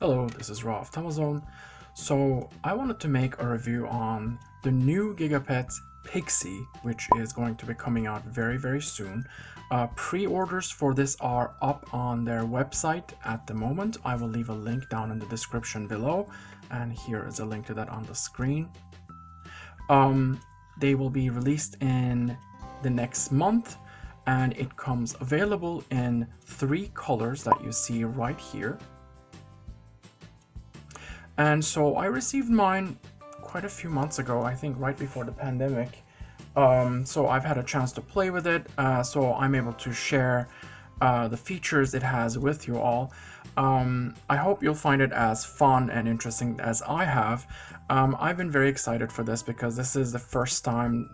Hello, this is Raw of Amazon. So I wanted to make a review on the new Giga Pets Pixie, which is going to be coming out very soon. Pre-orders for this are up on their website at the moment. I will leave a link down in the description below, and here is a link to that on the screen. They will be released in the next month, and it comes available in 3 colors that you see right here. And so I received mine quite a few months ago, I think right before the pandemic. So I've had a chance to play with it, so I'm able to share the features it has with you all. I hope you'll find it as fun and interesting as I have. I've been very excited for this because this is the first time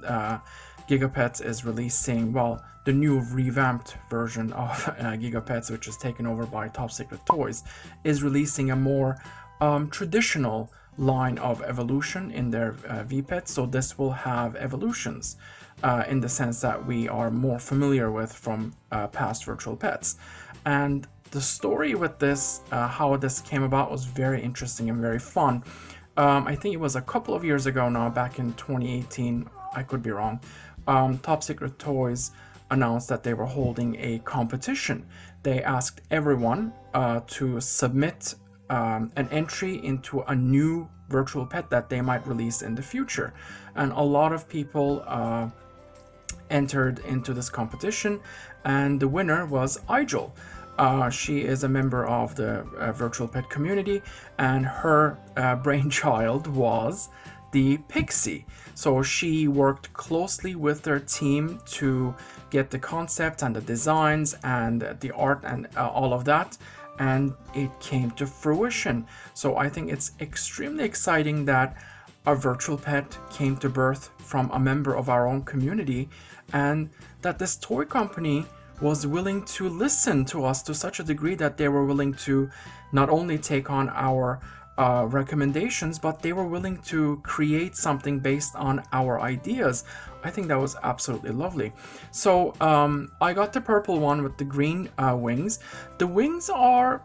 GigaPets is releasing, well, the new revamped version of GigaPets, which is taken over by TopSecretToys, is releasing a more traditional line of evolution in their V-Pets. So this will have evolutions in the sense that we are more familiar with from past virtual pets. And the story with this, how this came about, was very interesting and very fun. I think it was a couple of years ago now, back in 2018, I could be wrong. TopSecretToys announced that they were holding a competition. They asked everyone to submit an entry into a new virtual pet that they might release in the future, and a lot of people entered into this competition, and the winner was Igel. She is a member of the virtual pet community, and her brainchild was the Pixie. So she worked closely with their team to get the concept and the designs and the art and all of that, and it came to fruition. So I think it's extremely exciting that a virtual pet came to birth from a member of our own community, and that this toy company was willing to listen to us to such a degree that they were willing to not only take on our recommendations, but they were willing to create something based on our ideas. I think that was absolutely lovely. So I got the purple one with the green wings. The wings are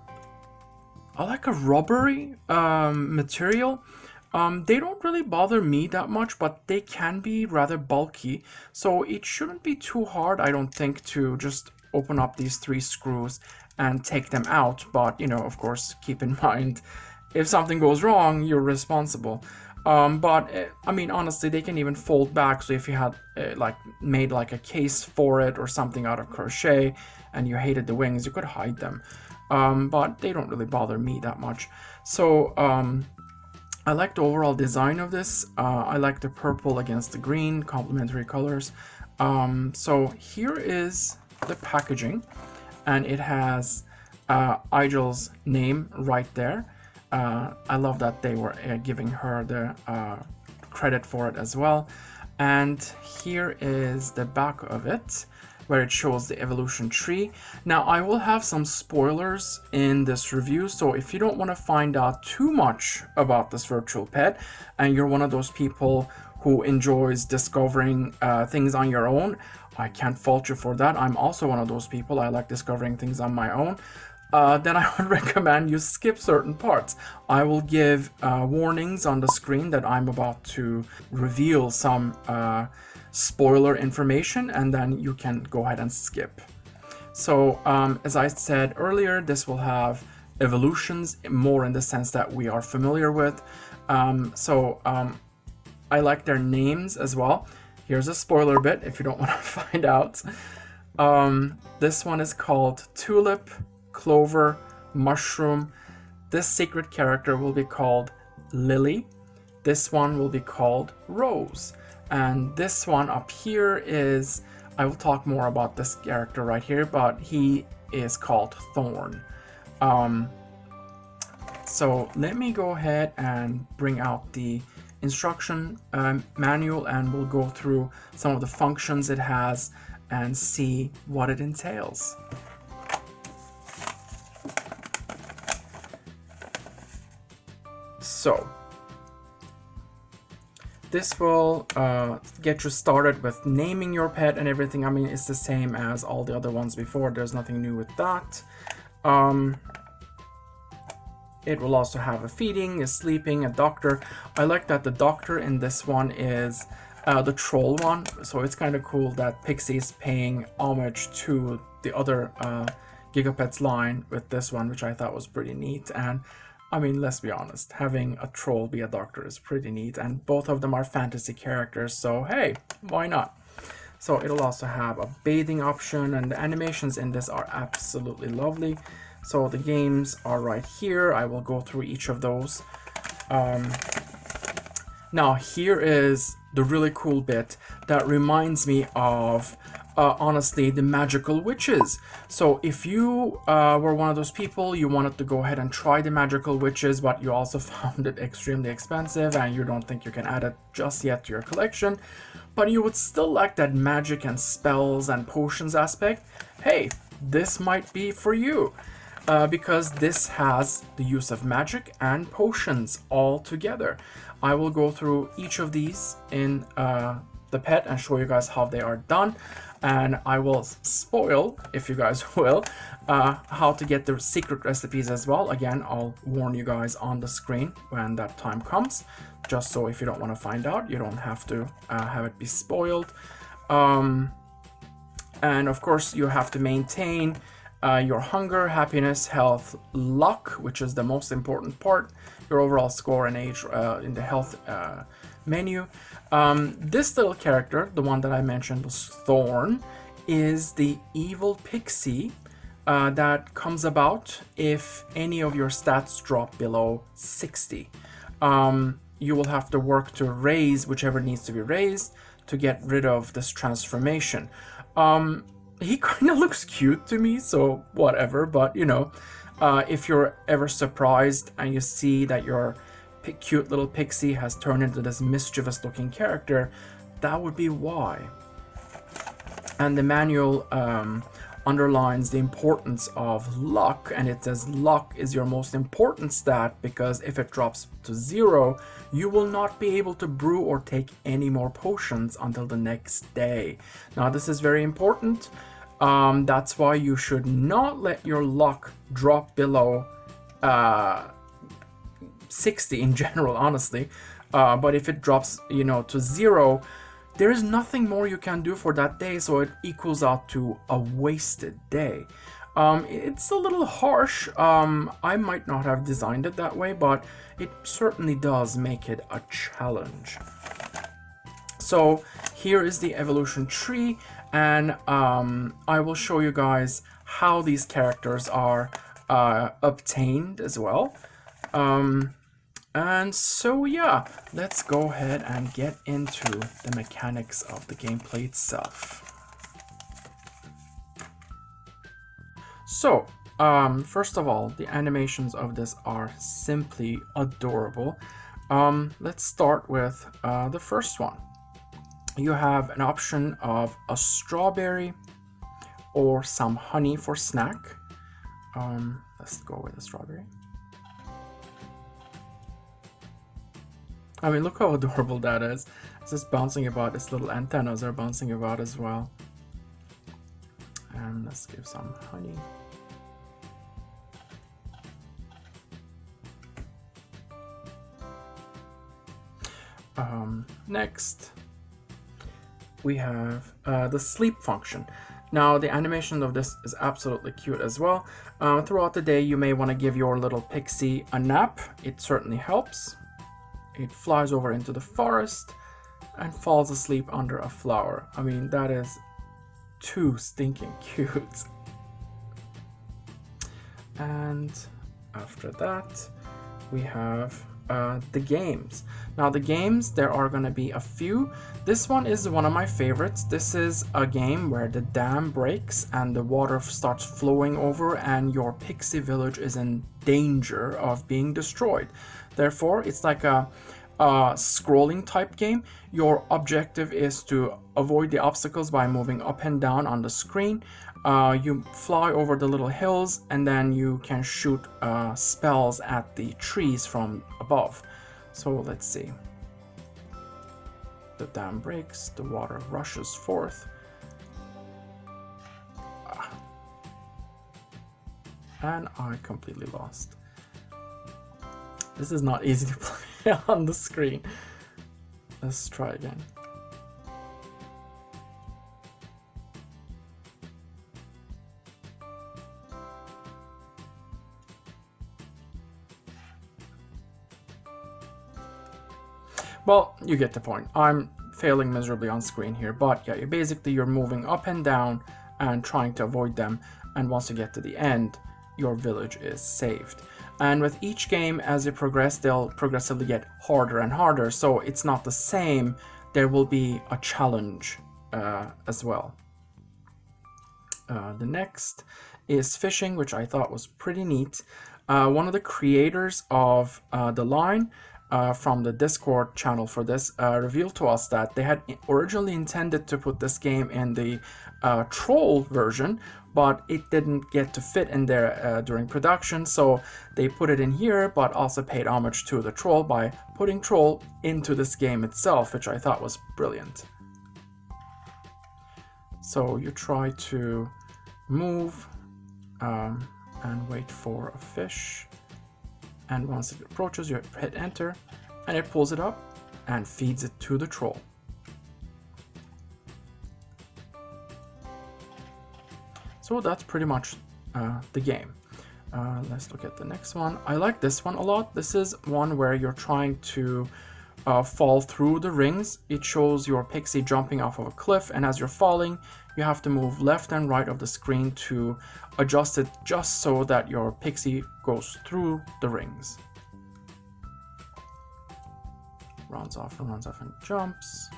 like a rubbery material. They don't really bother me that much, but they can be rather bulky. So it shouldn't be too hard, I don't think, to just open up these 3 screws and take them out. But, you know, of course, keep in mind, if something goes wrong, you're responsible. I mean, honestly, they can even fold back. So if you had made like a case for it or something out of crochet and you hated the wings, you could hide them. But they don't really bother me that much. So I like the overall design of this. I like the purple against the green, complementary colors. So here is the packaging, and it has Igel's name right there. I love that they were giving her the credit for it as well. And here is the back of it, where it shows the evolution tree. Now, I will have some spoilers in this review, so if you don't want to find out too much about this virtual pet, and you're one of those people who enjoys discovering things on your own, I can't fault you for that. I'm also one of those people. I like discovering things on my own. Then I would recommend you skip certain parts. I will give warnings on the screen that I'm about to reveal some spoiler information, and then you can go ahead and skip. So as I said earlier, this will have evolutions more in the sense that we are familiar with. I like their names as well. Here's a spoiler bit if you don't want to find out. This one is called Tulip, Clover, Mushroom. This secret character will be called Lily. This one will be called Rose. And this one up here is, I will talk more about this character right here, but he is called Thorn. So let me go ahead and bring out the instruction manual, and we'll go through some of the functions it has and see what it entails. So this will get you started with naming your pet and everything. I mean, it's the same as all the other ones before. There's nothing new with that. It will also have a feeding, a sleeping, a doctor. I like that the doctor in this one is the troll one, so it's kind of cool that Pixie is paying homage to the other GigaPets line with this one, which I thought was pretty neat. And I mean, let's be honest, having a troll be a doctor is pretty neat, and both of them are fantasy characters, so hey, why not? So it'll also have a bathing option, and the animations in this are absolutely lovely. So the games are right here. I will go through each of those. Now here is the really cool bit that reminds me of honestly the magical witches. So if you were one of those people, you wanted to go ahead and try the magical witches, but you also found it extremely expensive and you don't think you can add it just yet to your collection, but you would still like that magic and spells and potions aspect, hey, this might be for you. Because this has the use of magic and potions all together. I will go through each of these in the pet and show you guys how they are done, and I will spoil, if you guys will, how to get the secret recipes as well. Again, I'll warn you guys on the screen when that time comes, just so if you don't want to find out, you don't have to have it be spoiled. And of course you have to maintain your hunger, happiness, health, luck, which is the most important part, your overall score and age in the health menu. This little character, the one that I mentioned was Thorn, is the evil pixie that comes about if any of your stats drop below 60. You will have to work to raise whichever needs to be raised to get rid of this transformation. He kind of looks cute to me, so whatever, but you know, if you're ever surprised and you see that your cute little pixie has turned into this mischievous looking character, that would be why. And the manual underlines the importance of luck, and it says luck is your most important stat because if it drops to 0, you will not be able to brew or take any more potions until the next day. Now this is very important. That's why you should not let your luck drop below 60 in general, honestly. But if it drops, you know, to 0, there is nothing more you can do for that day, so it equals out to a wasted day. It's a little harsh. I might not have designed it that way, but it certainly does make it a challenge. So here is the evolution tree, and I will show you guys how these characters are obtained as well. And so yeah, let's go ahead and get into the mechanics of the gameplay itself. So first of all, the animations of this are simply adorable. Let's start with the first one. You have an option of a strawberry or some honey for snack. Let's go with a strawberry. I mean, look how adorable that is. It's just bouncing about. Its little antennas are bouncing about as well. And let's give some honey. Next, we have the sleep function. Now, the animation of this is absolutely cute as well. Throughout the day, you may want to give your little pixie a nap. It certainly helps. It flies over into the forest and falls asleep under a flower. I mean, that is too stinking cute. And after that, we have the games. Now the games, there are going to be a few. This one is one of my favorites. This is a game where the dam breaks and the water starts flowing over and your pixie village is in danger of being destroyed. Therefore, it's like a scrolling type game. Your objective is to avoid the obstacles by moving up and down on the screen. You fly over the little hills and then you can shoot spells at the trees from above. So let's see. The dam breaks, the water rushes forth. And I completely lost. This is not easy to play on the screen. Let's try again. Well, you get the point. I'm failing miserably on screen here, but yeah, you're moving up and down and trying to avoid them, and once you get to the end, your village is saved. And with each game, as you progress, they'll progressively get harder and harder, so it's not the same. There will be a challenge as well. The next is fishing, which I thought was pretty neat. One of the creators of the line from the Discord channel for this revealed to us that they had originally intended to put this game in the troll version, but it didn't get to fit in there during production, so they put it in here, but also paid homage to the troll by putting troll into this game itself, which I thought was brilliant. So you try to move and wait for a fish, and once it approaches, you hit enter and it pulls it up and feeds it to the troll. So that's pretty much the game. Let's look at the next one. I like this one a lot. This is one where you're trying to fall through the rings. It shows your pixie jumping off of a cliff, and as you're falling, you have to move left and right of the screen to adjust it just so that your pixie goes through the rings. Runs off and jumps.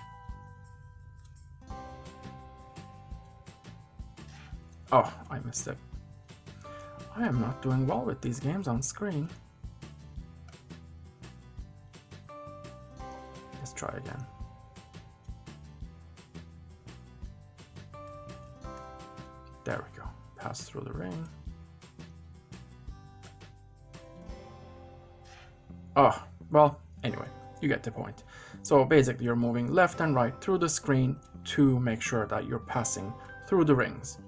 Oh, I missed it. I am not doing well with these games on screen. Let's try again. There we go. Pass through the ring. Oh, well, anyway, you get the point. So basically you're moving left and right through the screen to make sure that you're passing through the rings.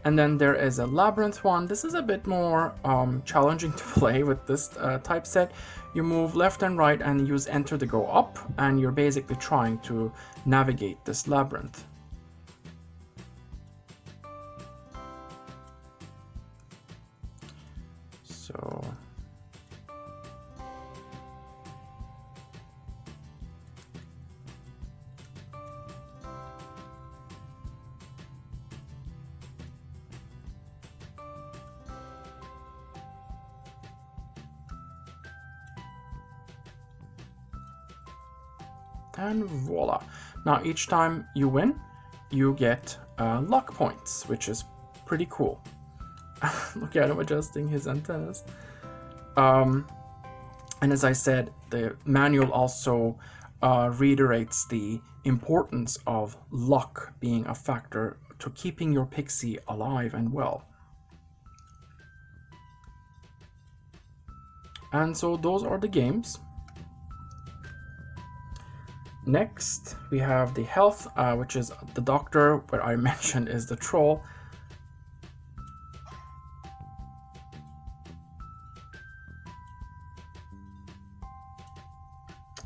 And then there is a Labyrinth one. This is a bit more challenging to play with this typeset. You move left and right and use enter to go up, and you're basically trying to navigate this labyrinth. So and voila. Now each time you win, you get luck points, which is pretty cool. Look at him adjusting his antennas. And as I said, the manual also reiterates the importance of luck being a factor to keeping your pixie alive and well. And so those are the games. Next, we have the health, which is the doctor, where I mentioned is the troll.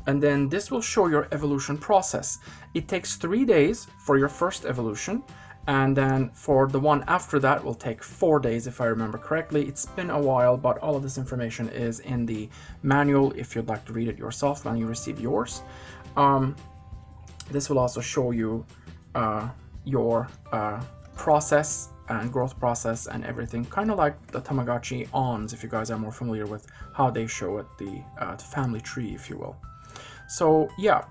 And then this will show your evolution process. It takes 3 days for your first evolution, and then for the one after that will take 4 days, if I remember correctly. It's been a while, but all of this information is in the manual if you'd like to read it yourself when you receive yours. This will also show you your process and growth process and everything, kind of like the Tamagotchi ons, if you guys are more familiar with how they show it, the family tree, if you will. So yeah.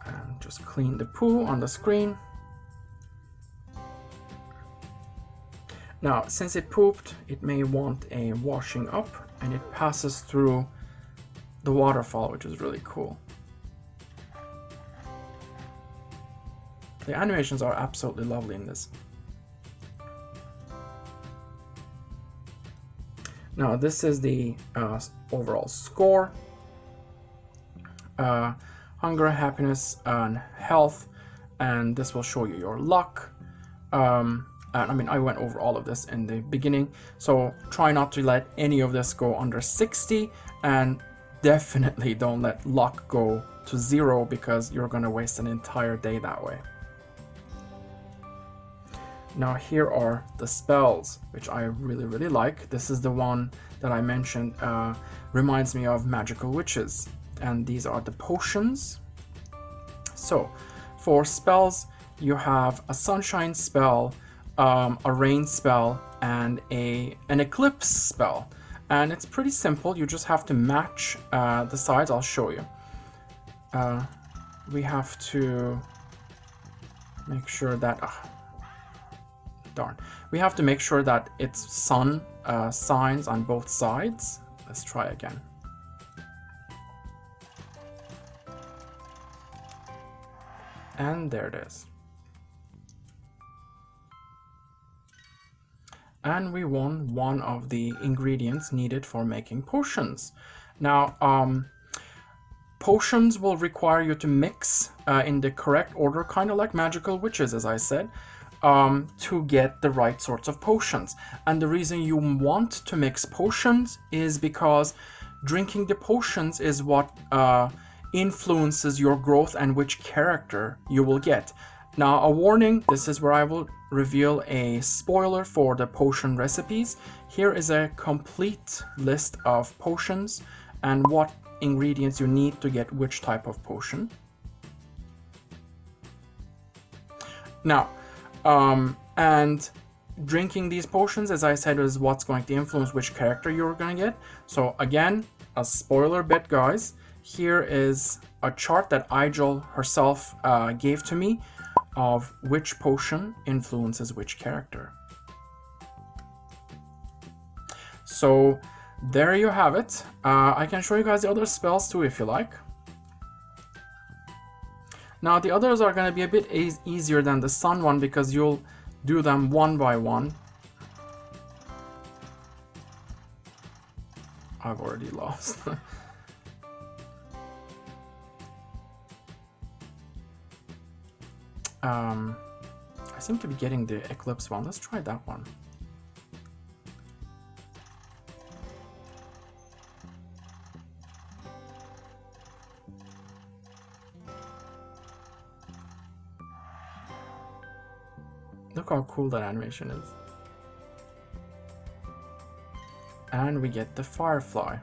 And just clean the poo on the screen. Now, since it pooped, it may want a washing up, and it passes through the waterfall, which is really cool. The animations are absolutely lovely in this. Now, this is the overall score. hunger, happiness, and health, and this will show you your luck. And I mean, I went over all of this in the beginning, so try not to let any of this go under 60, and definitely don't let luck go to 0 because you're gonna waste an entire day that way. Now here are the spells, which I really like. This is the one that I mentioned, reminds me of magical witches, and these are the potions. So for spells, you have a sunshine spell, a rain spell, and an eclipse spell. And it's pretty simple. You just have to match the sides. I'll show you. We have to make sure that... darn. We have to make sure that it's sun signs on both sides. Let's try again. And there it is. And we won one of the ingredients needed for making potions. Now, potions will require you to mix in the correct order, kind of like magical witches, as I said, to get the right sorts of potions. And the reason you want to mix potions is because drinking the potions is what influences your growth and which character you will get. Now, a warning, this is where I will reveal a spoiler for the potion recipes. Here is a complete list of potions and what ingredients you need to get which type of potion. Now, and drinking these potions, as I said, is what's going to influence which character you're going to get. So again, a spoiler bit, guys. Here is a chart that Igel herself gave to me of which potion influences which character. So there you have it. I can show you guys the other spells too if you like. Now the others are going to be a bit easier than the sun one because you'll do them one by one. I've already lost. I seem to be getting the eclipse one. Let's try that one. Look how cool that animation is. And we get the firefly.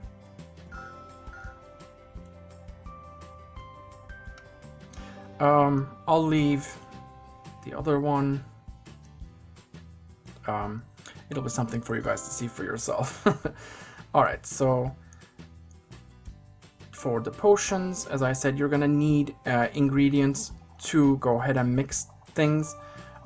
I'll leave the other one. It'll be something for you guys to see for yourself. Alright, so for the potions, as I said, you're gonna need ingredients to go ahead and mix things.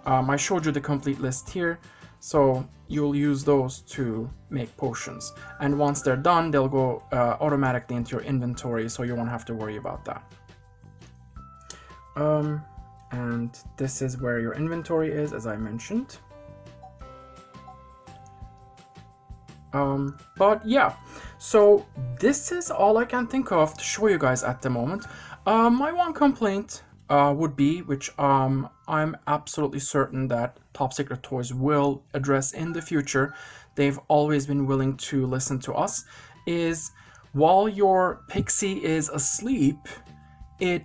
I showed you the complete list here, so you'll use those to make potions. And once they're done, they'll go automatically into your inventory, so you won't have to worry about that. And this is where your inventory is, as I mentioned. But yeah, so this is all I can think of to show you guys at the moment. My one complaint would be, which I'm absolutely certain that TopSecretToys will address in the future, they've always been willing to listen to us, is while your pixie is asleep, it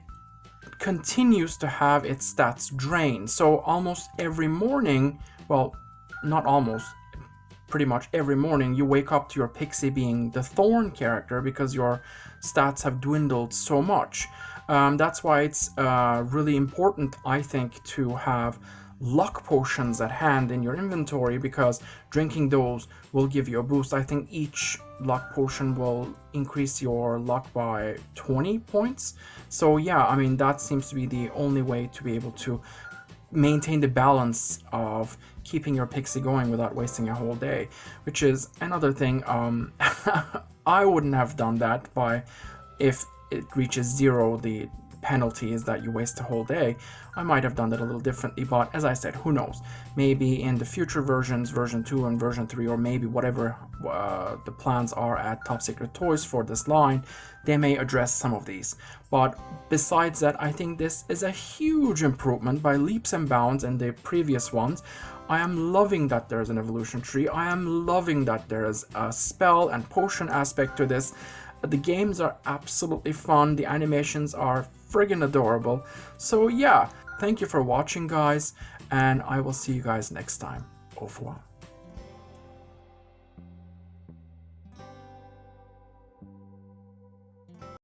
continues to have its stats drained. So almost every morning, well, not almost, pretty much every morning, you wake up to your pixie being the thorn character because your stats have dwindled so much. That's why it's really important, I think, to have luck potions at hand in your inventory, because drinking those will give you a boost. I think each luck potion will increase your luck by 20 points. So yeah, I mean, that seems to be the only way to be able to maintain the balance of keeping your pixie going without wasting a whole day, which is another thing. I wouldn't have done that if it reaches 0, the penalty is that you waste a whole day, I might have done it a little differently. But as I said, who knows? Maybe in the future versions, version 2 and version 3, or maybe whatever the plans are at TopSecretToys for this line, they may address some of these. But besides that, I think this is a huge improvement by leaps and bounds in the previous ones. I am loving that there's an evolution tree. I am loving that there is a spell and potion aspect to this. The games are absolutely fun. The animations are friggin' adorable. So yeah, thank you for watching, guys, and I will see you guys next time. Au revoir.